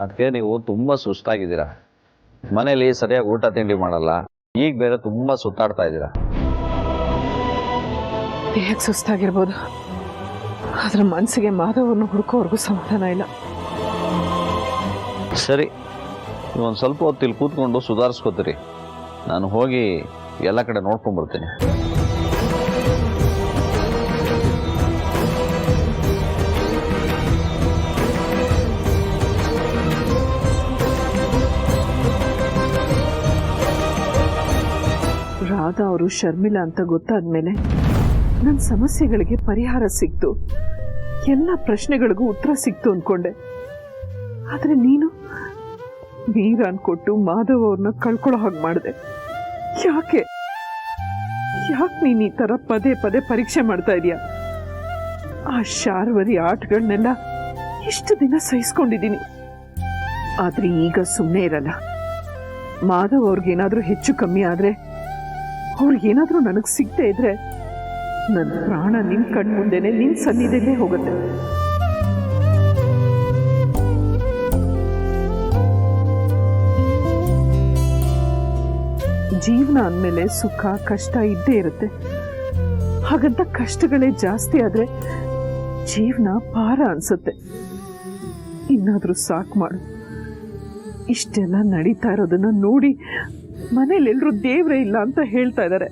ಅದಕ್ಕೆ ನೀವು ತುಂಬಾ ಸುಸ್ತಾಗಿದ್ದೀರಾ, ಮನೇಲಿ ಸರಿಯಾಗಿ ಊಟ ತಿಂಡಿ ಮಾಡಲ್ಲ, ಈಗ ಬೇರೆ ತುಂಬಾ ಸುತ್ತಾಡ್ತಾ ಇದ್ದೀರಾ. ದೇಹಕ್ಕೆ ಸುಸ್ತಾಗಿರ್ಬೋದು, ಆದ್ರೆ ಮನಸ್ಸಿಗೆ ಮಾಧವವನ್ನು ಹುಡುಕೋವರೆಗೂ ಸಮಾಧಾನ ಇಲ್ಲ. ಸರಿ, ಒಂದು ಸ್ವಲ್ಪ ಹೊತ್ತು ಇಲ್ಲಿ ಕೂತ್ಕೊಂಡು ಸುಧಾರಿಸ್ಕೋತೀರಿ. ನಾನು ಹೋಗಿ ಎಲ್ಲ ಕಡೆ ನೋಡ್ಕೊಂಡ್ಬರ್ತೀನಿ. ರಾಧಾ ಅವರು ಶರ್ಮಿಳಾ ಅಂತ ಗೊತ್ತಾದ್ಮೇಲೆ ನನ್ನ ಸಮಸ್ಯೆಗಳಿಗೆ ಪರಿಹಾರ ಸಿಕ್ತು, ಎಲ್ಲ ಪ್ರಶ್ನೆಗಳಿಗೂ ಉತ್ತರ ಸಿಕ್ತು ಅನ್ಕೊಂಡೆ. ಆದ್ರೆ ನೀನು ವೀರನ್ ಕೊಟ್ಟು ಮಾಧವ್ ಅವ್ರನ್ನ ಕಳ್ಕೊಳ್ಳೋ ಹಾಗೆ ಮಾಡಿದೆ. ಯಾಕೆ ನೀನ್ ಈ ತರ ಪದೇ ಪದೇ ಪರೀಕ್ಷೆ ಮಾಡ್ತಾ ಇದೀಯಾ? ಆ ಶಾರ್ವರಿ ಆಟಗಳನ್ನೆಲ್ಲ ಇಷ್ಟು ದಿನ ಸಹಿಸ್ಕೊಂಡಿದ್ದೀನಿ, ಆದ್ರೆ ಈಗ ಸುಮ್ಮನೆ ಇರಲ್ಲ. ಮಾಧವ್ ಅವ್ರಿಗೇನಾದ್ರೂ ಹೆಚ್ಚು ಕಮ್ಮಿ ಆದ್ರೆ, ಅವ್ರಿಗೇನಾದ್ರೂ ನನಗ್ ಸಿಗದೆ ಇದ್ರೆ, ನನ್ನ ಪ್ರಾಣ ನಿನ್ ಕಣ್ ಮುಂದೆನೆ ನಿನ್ ಸನ್ನಿಧಿಯಲ್ಲೇ ಹೋಗುತ್ತೆ. ಜೀವನ ಅಂದಮೇಲೆ ಸುಖ ಕಷ್ಟ ಇದ್ದೇ ಇರುತ್ತೆ. ಹಾಗಂತ ಕಷ್ಟಗಳೇ ಜಾಸ್ತಿ ಆದ್ರೆ ಜೀವನ ಭಾರ ಅನ್ಸುತ್ತೆ. ಇನ್ನಾದ್ರೂ ಸಾಕು ಮಾಡು. ಇಷ್ಟೆಲ್ಲ ನಡೀತಾ ಇರೋದನ್ನ ನೋಡಿ ಮನೇಲೆಲ್ಲರೂ ದೇವ್ರೇ ಇಲ್ಲ ಅಂತ ಹೇಳ್ತಾ ಇದ್ದಾರೆ.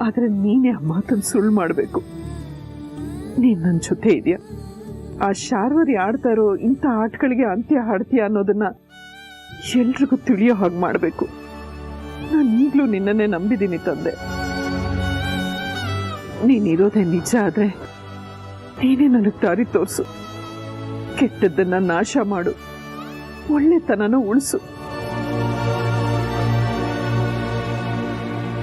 ಆದ್ರೆ ನೀನೇ ಆ ಮಾತನ್ನು ಸುಳ್ಳು ಮಾಡಬೇಕು. ನೀನ್ ನನ್ನ ಜೊತೆ ಇದೆಯಾ? ಆ ಶಾರ್ವರಿ ಆಡ್ತಾ ಇರೋ ಇಂಥ ಆಟಗಳಿಗೆ ಅಂತ್ಯ ಹಾಡ್ತೀಯ ಅನ್ನೋದನ್ನ ಎಲ್ರಿಗೂ ತಿಳಿಯೋ ಹಾಗೆ ಮಾಡಬೇಕು. ನಾನು ಈಗಲೂ ನಿನ್ನನ್ನೇ ನಂಬಿದ್ದೀನಿ ತಂದೆ. ನೀನಿರೋದೇ ನಿಜ ಆದ್ರೆ ನೀನೇ ನನಗೆ ದಾರಿ ತೋರಿಸು. ಕೆಟ್ಟದ್ದನ್ನ ನಾಶ ಮಾಡು, ಒಳ್ಳೆತನನ ಉಳಿಸು.